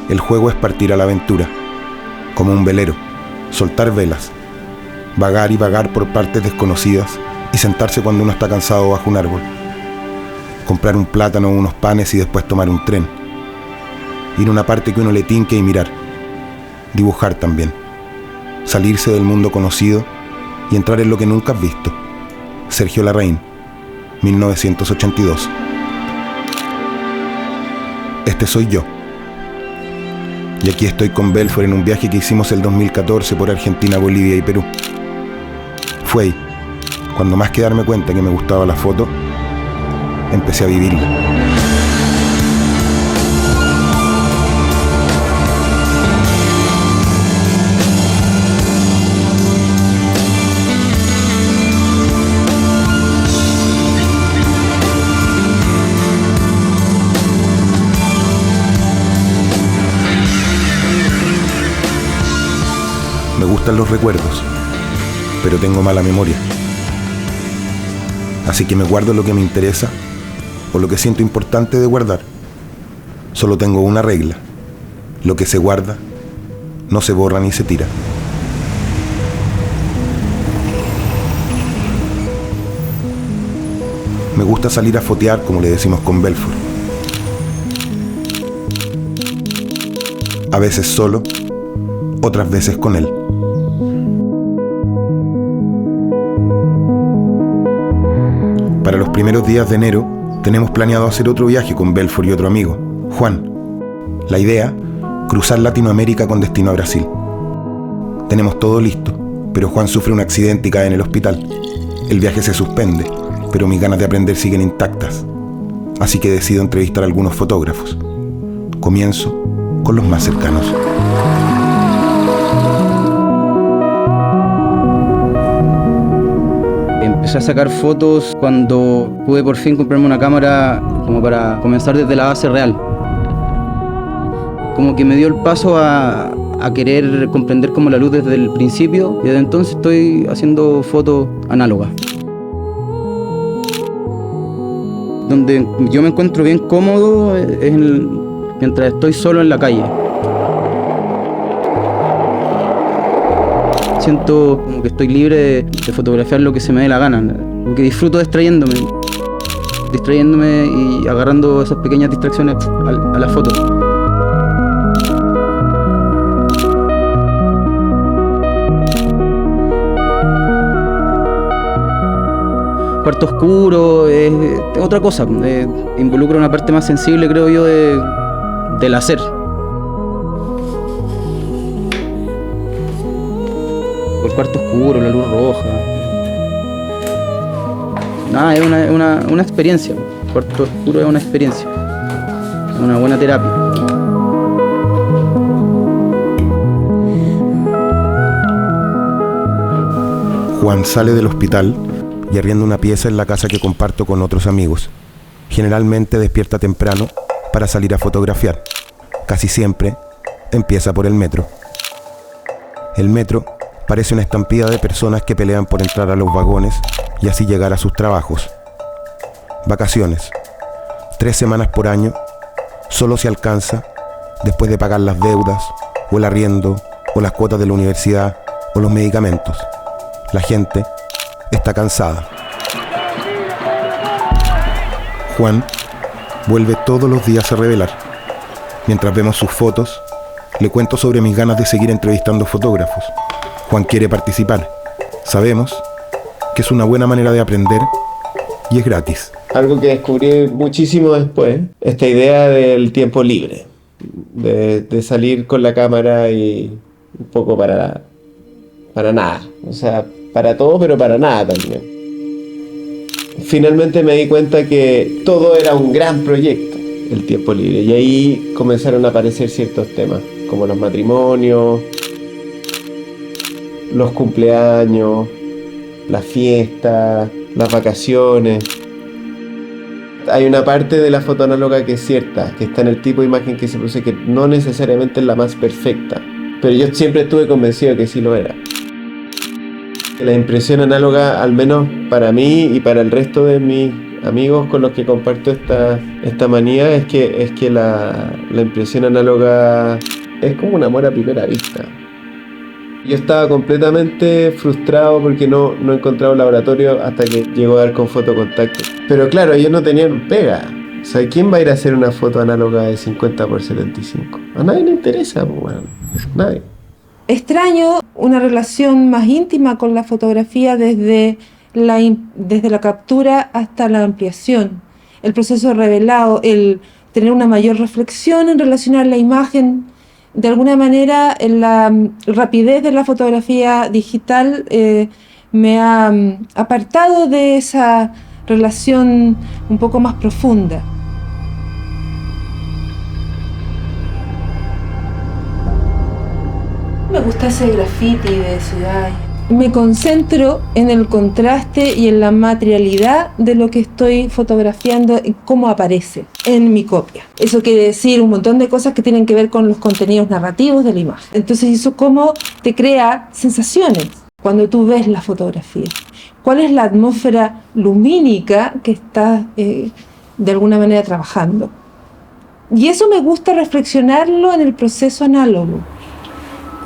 El juego es partir a la aventura, como un velero, soltar velas, vagar y vagar por partes desconocidas y sentarse cuando uno está cansado bajo un árbol. Comprar un plátano o unos panes y después tomar un tren. Ir a una parte que uno le tinque y mirar. Dibujar también. Salirse del mundo conocido y entrar en lo que nunca has visto. Sergio Larraín, 1982. Este soy yo. Y aquí estoy con Belfort en un viaje que hicimos el 2014 por Argentina, Bolivia y Perú. Fue ahí, cuando más que darme cuenta que me gustaba la foto, empecé a vivirla. Me gustan los recuerdos, pero tengo mala memoria. Así que me guardo lo que me interesa o lo que siento importante de guardar. Solo tengo una regla: lo que se guarda no se borra ni se tira. Me gusta salir a fotear, como le decimos con Belfort. A veces solo, otras veces con él. Para los primeros días de enero tenemos planeado hacer otro viaje con Belfort y otro amigo, Juan. La idea, cruzar Latinoamérica con destino a Brasil. Tenemos todo listo, pero Juan sufre un accidente y cae en el hospital. El viaje se suspende, pero mis ganas de aprender siguen intactas. Así que decido entrevistar a algunos fotógrafos. Comienzo con los más cercanos. Empecé a sacar fotos cuando pude por fin comprarme una cámara como para comenzar desde la base real. Como que me dio el paso a querer comprender como la luz desde el principio, y desde entonces estoy haciendo fotos análogas. Donde yo me encuentro bien cómodo es mientras estoy solo en la calle. Siento como que estoy libre de fotografiar lo que se me dé la gana, porque disfruto distrayéndome y agarrando esas pequeñas distracciones a la foto. Cuarto oscuro es otra cosa, involucra una parte más sensible, creo yo, del hacer. El cuarto oscuro, la luz roja. Nada, es una experiencia. El cuarto oscuro es una experiencia. Es una buena terapia. Juan sale del hospital y arrienda una pieza en la casa que comparto con otros amigos. Generalmente despierta temprano para salir a fotografiar. Casi siempre empieza por el metro. El metro parece una estampida de personas que pelean por entrar a los vagones y así llegar a sus trabajos. Vacaciones. 3 semanas por año, solo se alcanza después de pagar las deudas, o el arriendo, o las cuotas de la universidad, o los medicamentos. La gente está cansada. Juan vuelve todos los días a revelar. Mientras vemos sus fotos, le cuento sobre mis ganas de seguir entrevistando fotógrafos. Juan quiere participar. Sabemos que es una buena manera de aprender y es gratis. Algo que descubrí muchísimo después, esta idea del tiempo libre, de salir con la cámara y un poco para nada, o sea, para todo pero para nada también. Finalmente me di cuenta que todo era un gran proyecto, el tiempo libre, y ahí comenzaron a aparecer ciertos temas, como los matrimonios, los cumpleaños, las fiestas, las vacaciones. Hay una parte de la foto análoga que es cierta, que está en el tipo de imagen que se produce, que no necesariamente es la más perfecta, pero yo siempre estuve convencido de que sí lo era. La impresión análoga, al menos para mí y para el resto de mis amigos con los que comparto esta manía es que la impresión análoga es como un amor a primera vista. Yo estaba completamente frustrado porque no encontraba un laboratorio hasta que llegó a dar con fotocontacto. Pero claro, ellos no tenían pega. O sea, ¿quién va a ir a hacer una foto análoga de 50 por 75? A nadie le interesa, pues, bueno, nadie. Extraño una relación más íntima con la fotografía desde la captura hasta la ampliación. El proceso revelado, el tener una mayor reflexión en relacionar la imagen. De alguna manera, la rapidez de la fotografía digital me ha apartado de esa relación un poco más profunda. Me gusta ese graffiti de ciudad. Me concentro en el contraste y en la materialidad de lo que estoy fotografiando y cómo aparece en mi copia. Eso quiere decir un montón de cosas que tienen que ver con los contenidos narrativos de la imagen. Entonces eso cómo te crea sensaciones cuando tú ves la fotografía. ¿Cuál es la atmósfera lumínica que estás de alguna manera trabajando? Y eso me gusta reflexionarlo en el proceso análogo.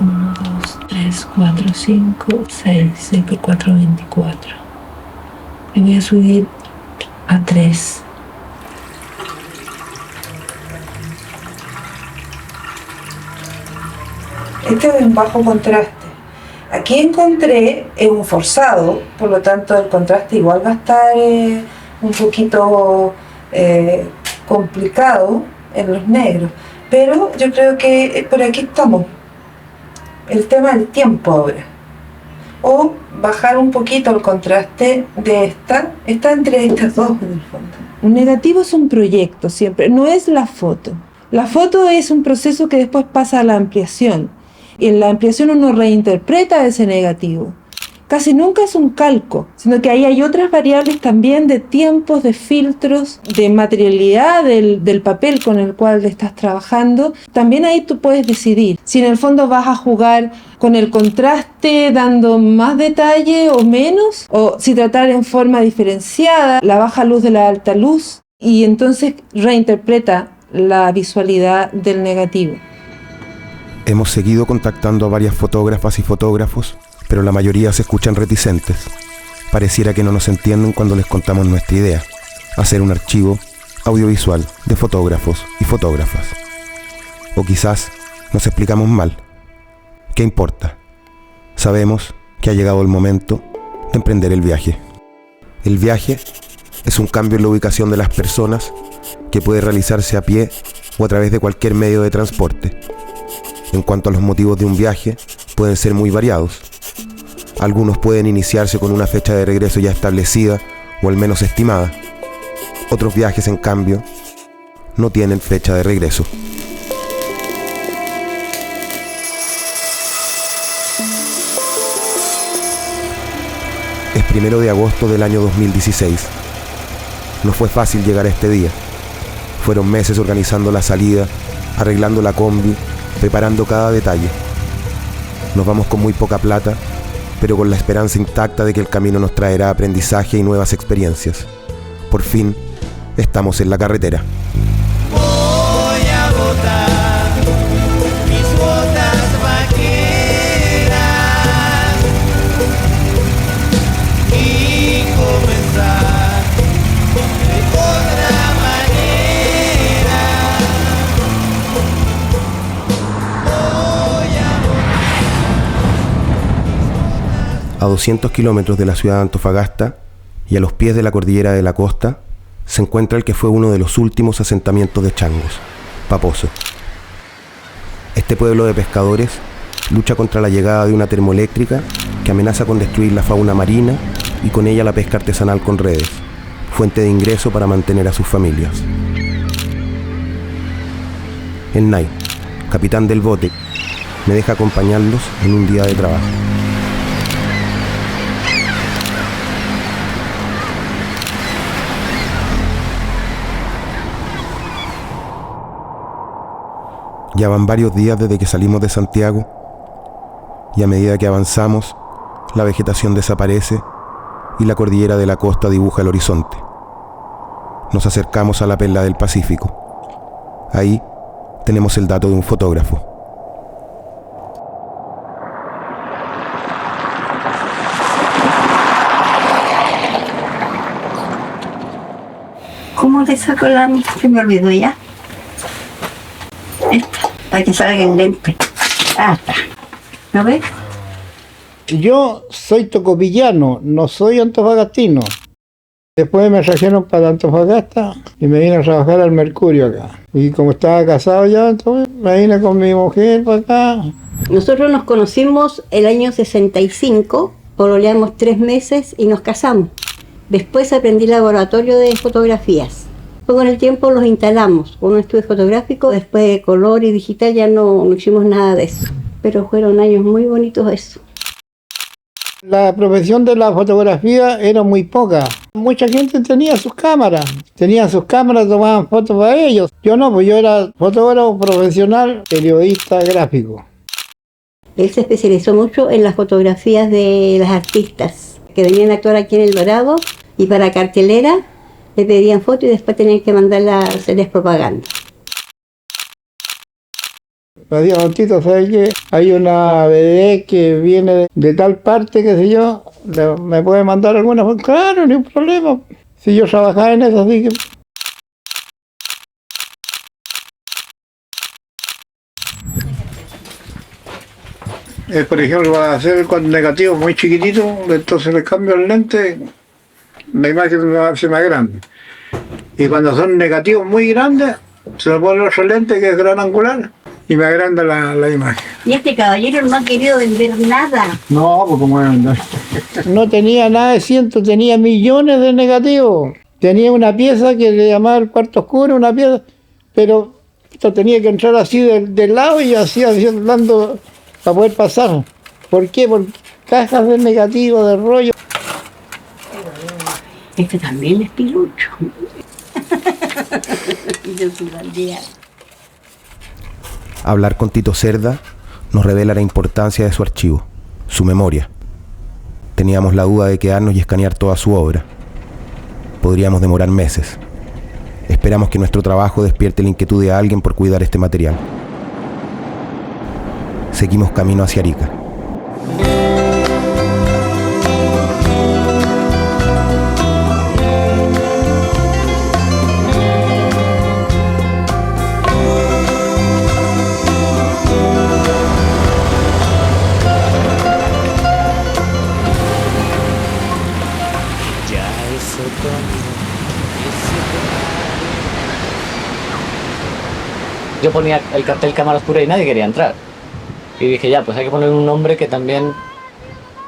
1, 2, 3, 4, 5, 6, 6 por 4, 24. Y voy a subir a 3. Este es un bajo contraste. Aquí encontré un forzado, por lo tanto el contraste igual va a estar un poquito complicado en los negros. Pero yo creo que por aquí estamos. El tema del tiempo ahora, o bajar un poquito el contraste de está entre estas dos en el fondo. Un negativo es un proyecto siempre, no es la foto. La foto es un proceso que después pasa a la ampliación, y en la ampliación uno reinterpreta ese negativo. Casi nunca es un calco, sino que ahí hay otras variables también de tiempos, de filtros, de materialidad del papel con el cual estás trabajando. También ahí tú puedes decidir si en el fondo vas a jugar con el contraste dando más detalle o menos, o si tratar en forma diferenciada la baja luz de la alta luz, y entonces reinterpreta la visualidad del negativo. Hemos seguido contactando a varias fotógrafas y fotógrafos, pero la mayoría se escuchan reticentes. Pareciera que no nos entienden cuando les contamos nuestra idea: hacer un archivo audiovisual de fotógrafos y fotógrafas. O quizás nos explicamos mal. ¿Qué importa? Sabemos que ha llegado el momento de emprender el viaje. El viaje es un cambio en la ubicación de las personas que puede realizarse a pie o a través de cualquier medio de transporte. En cuanto a los motivos de un viaje, pueden ser muy variados. Algunos pueden iniciarse con una fecha de regreso ya establecida o al menos estimada. Otros viajes, en cambio, no tienen fecha de regreso. Es 1 de agosto del año 2016. No fue fácil llegar a este día. Fueron meses organizando la salida, arreglando la combi, preparando cada detalle. Nos vamos con muy poca plata, pero con la esperanza intacta de que el camino nos traerá aprendizaje y nuevas experiencias. Por fin, estamos en la carretera. Voy a botar mis botas vaqueras y comenzar de otra manera. A 200 kilómetros de la ciudad de Antofagasta y a los pies de la cordillera de la costa, se encuentra el que fue uno de los últimos asentamientos de changos, Paposo. Este pueblo de pescadores lucha contra la llegada de una termoeléctrica que amenaza con destruir la fauna marina y con ella la pesca artesanal con redes, fuente de ingreso para mantener a sus familias. El Nay, capitán del bote, me deja acompañarlos en un día de trabajo. Ya van varios días desde que salimos de Santiago y a medida que avanzamos, la vegetación desaparece y la cordillera de la costa dibuja el horizonte. Nos acercamos a la perla del Pacífico. Ahí tenemos el dato de un fotógrafo. ¿Cómo le saco la? Se me olvidó ya. Esta, para que salga el lente. Ah, está. ¿Lo ves? Yo soy tocopillano, no soy antofagastino. Después me trajeron para Antofagasta y me vine a trabajar al Mercurio acá. Y como estaba casado ya, entonces me vine con mi mujer para acá. Nosotros nos conocimos el año 65, pololeamos 3 meses y nos casamos. Después aprendí laboratorio de fotografías. Después con el tiempo los instalamos con un estudio fotográfico, después de color y digital ya no hicimos nada de eso. Pero fueron años muy bonitos eso. La profesión de la fotografía era muy poca. Mucha gente tenía sus cámaras, tomaban fotos para ellos. Yo no, pues yo era fotógrafo profesional, periodista gráfico. Él se especializó mucho en las fotografías de las artistas que venían a actuar aquí en El Dorado y para cartelera le pedían fotos y después tenían que mandarla a hacerles propaganda. Me decía, Montito, ¿sabes qué? Hay una BD que viene de tal parte, qué sé yo, ¿me puede mandar alguna foto? Claro, ni un problema. Si yo trabajaba en eso, así que... por ejemplo, para hacer con negativos muy chiquititos, entonces le cambio el lente, la imagen se hace más grande. Y cuando son negativos muy grandes, se le pone otro lente que es gran angular y me agranda la imagen. Y este caballero no ha querido vender nada. No, pues como no tenía nada de ciento, tenía millones de negativos. Tenía una pieza que le llamaba el cuarto oscuro, una pieza, pero tenía que entrar así del lado y así hablando para poder pasar. ¿Por qué? Por cajas de negativos, de rollo. Este también es pilucho. Yo soy bandera. Hablar con Tito Cerda nos revela la importancia de su archivo, su memoria. Teníamos la duda de quedarnos y escanear toda su obra. Podríamos demorar meses. Esperamos que nuestro trabajo despierte la inquietud de alguien por cuidar este material. Seguimos camino hacia Arica. Yo ponía el cartel cámara oscura y nadie quería entrar. Y dije, ya, pues hay que poner un nombre que también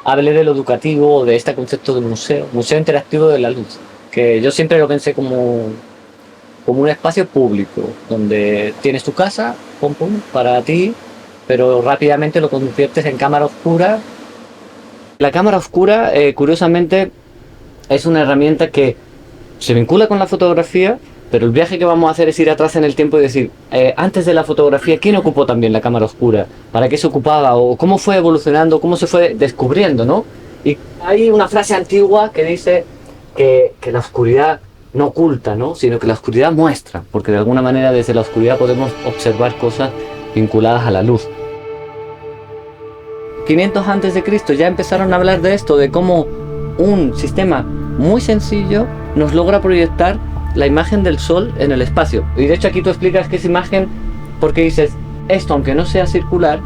hable de lo educativo, de este concepto de museo interactivo de la luz. Que yo siempre lo pensé como un espacio público, donde tienes tu casa, pum, pum, para ti, pero rápidamente lo conviertes en cámara oscura. La cámara oscura, curiosamente, es una herramienta que se vincula con la fotografía, pero el viaje que vamos a hacer es ir atrás en el tiempo y decir, antes de la fotografía, ¿quién ocupó también la cámara oscura? ¿Para qué se ocupaba? ¿O cómo fue evolucionando? ¿Cómo se fue descubriendo? ¿No? Y hay una frase antigua que dice que la oscuridad no oculta, ¿no? Sino que la oscuridad muestra, porque de alguna manera desde la oscuridad podemos observar cosas vinculadas a la luz. 500 antes de Cristo ya empezaron a hablar de esto, de cómo un sistema muy sencillo nos logra proyectar la imagen del sol en el espacio. Y de hecho aquí tú explicas que es imagen porque dices, esto aunque no sea circular,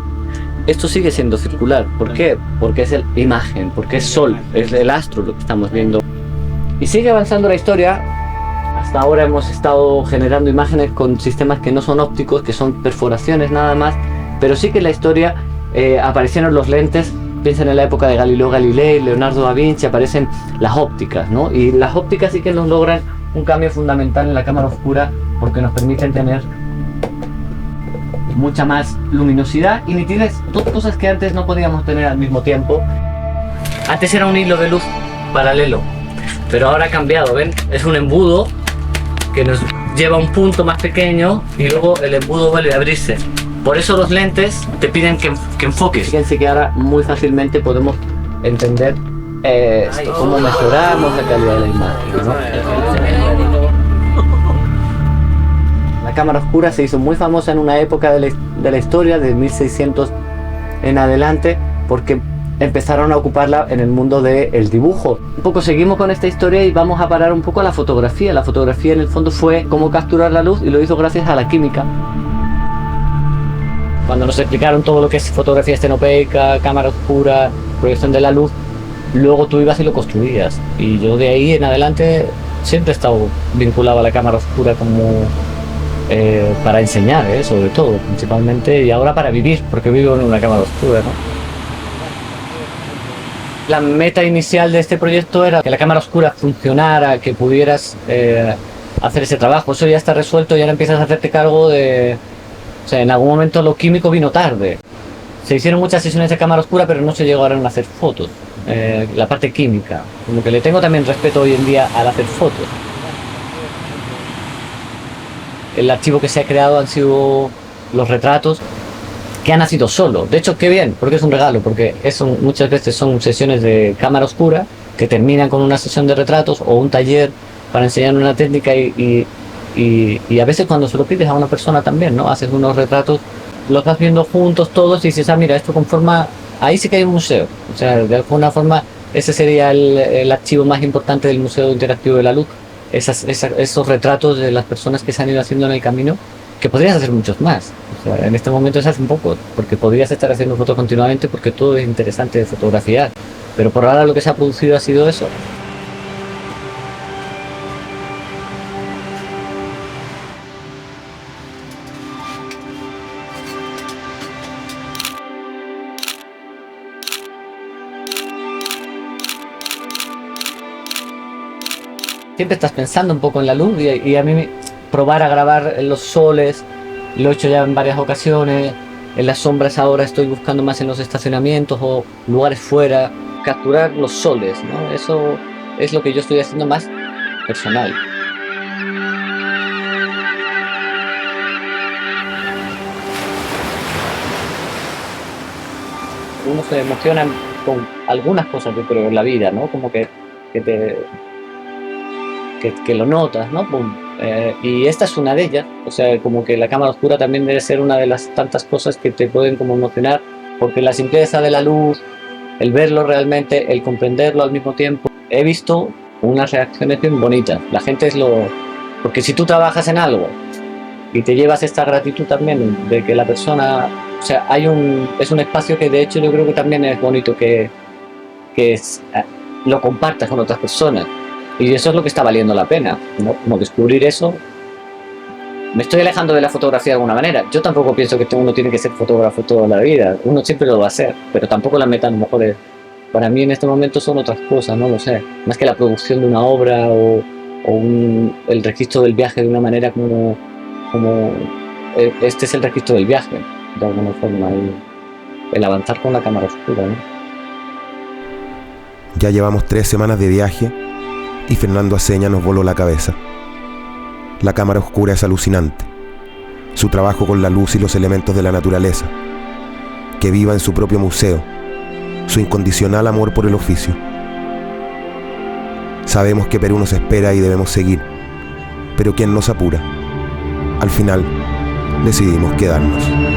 esto sigue siendo circular. ¿Por qué? Porque es imagen, porque es sol, es el astro lo que estamos viendo. Y sigue avanzando la historia. Hasta ahora hemos estado generando imágenes con sistemas que no son ópticos, que son perforaciones nada más, pero sí que en la historia aparecieron los lentes. Piensen en la época de Galileo Galilei, Leonardo da Vinci, aparecen las ópticas, ¿no? Y las ópticas sí que nos logran un cambio fundamental en la cámara oscura porque nos permiten tener mucha más luminosidad y nitidez, dos cosas que antes no podíamos tener al mismo tiempo. Antes era un hilo de luz paralelo, pero ahora ha cambiado, ¿ven? Es un embudo que nos lleva a un punto más pequeño y luego el embudo vuelve a abrirse. Por eso los lentes te piden que enfoques. Fíjense que ahora muy fácilmente podemos entender cómo mejoramos la calidad de la imagen, ¿no? cámara oscura se hizo muy famosa en una época de la historia, de 1600 en adelante, porque empezaron a ocuparla en el mundo del dibujo. Un poco seguimos con esta historia y vamos a parar un poco a la fotografía. La fotografía en el fondo fue cómo capturar la luz, y lo hizo gracias a la química. Cuando nos explicaron todo lo que es fotografía estenopeica, cámara oscura, proyección de la luz, luego tú ibas y lo construías. Y yo de ahí en adelante siempre he estado vinculado a la cámara oscura como para enseñar, sobre todo, principalmente, y ahora para vivir, porque vivo en una cámara oscura, ¿no? La meta inicial de este proyecto era que la cámara oscura funcionara, que pudieras hacer ese trabajo. Eso ya está resuelto y ahora empiezas a hacerte cargo de... O sea, en algún momento lo químico vino tarde. Se hicieron muchas sesiones de cámara oscura, pero no se llegaron a hacer fotos. La parte química, como que le tengo también respeto hoy en día al hacer fotos. El archivo que se ha creado han sido los retratos, que ha nacido solo. De hecho, qué bien, porque es un regalo, porque eso muchas veces son sesiones de cámara oscura que terminan con una sesión de retratos o un taller para enseñar una técnica y a veces cuando se lo pides a una persona también, ¿no? Haces unos retratos, los vas viendo juntos todos y dices, ah, mira, esto conforma, ahí sí que hay un museo. O sea, de alguna forma ese sería el archivo más importante del Museo Interactivo de la Luz, esos retratos de las personas que se han ido haciendo en el camino, que podrías hacer muchos más. O sea, en este momento se hace un poco, porque podrías estar haciendo fotos continuamente porque todo es interesante de fotografiar, pero por ahora lo que se ha producido ha sido eso. Siempre estás pensando un poco en la luz y a mí probar a grabar en los soles, lo he hecho ya en varias ocasiones, en las sombras ahora estoy buscando más en los estacionamientos o lugares fuera, capturar los soles, ¿no? Eso es lo que yo estoy haciendo más personal. Uno se emociona con algunas cosas, yo creo, en la vida, ¿no? Como que lo notas, ¿no? Y esta es una de ellas, o sea, como que la cámara oscura también debe ser una de las tantas cosas que te pueden como emocionar, porque la simpleza de la luz, el verlo realmente, el comprenderlo al mismo tiempo, he visto unas reacciones bien bonitas. La gente porque si tú trabajas en algo y te llevas esta gratitud también de que la persona, o sea, es un espacio que de hecho yo creo que también es bonito que lo compartas con otras personas. Y eso es lo que está valiendo la pena, ¿no? Como descubrir eso. Me estoy alejando de la fotografía de alguna manera. Yo tampoco pienso que uno tiene que ser fotógrafo toda la vida. Uno siempre lo va a hacer, pero tampoco la meta a lo mejor es... Para mí en este momento son otras cosas, no lo sé. Más que la producción de una obra o el registro del viaje de una manera como este es el registro del viaje, de alguna forma, el avanzar con la cámara oscura, ¿no? Ya llevamos 3 semanas de viaje y Fernando Aceña nos voló la cabeza. La cámara oscura es alucinante. Su trabajo con la luz y los elementos de la naturaleza. Que viva en su propio museo. Su incondicional amor por el oficio. Sabemos que Perú nos espera y debemos seguir. Pero ¿quién nos apura? Al final, decidimos quedarnos.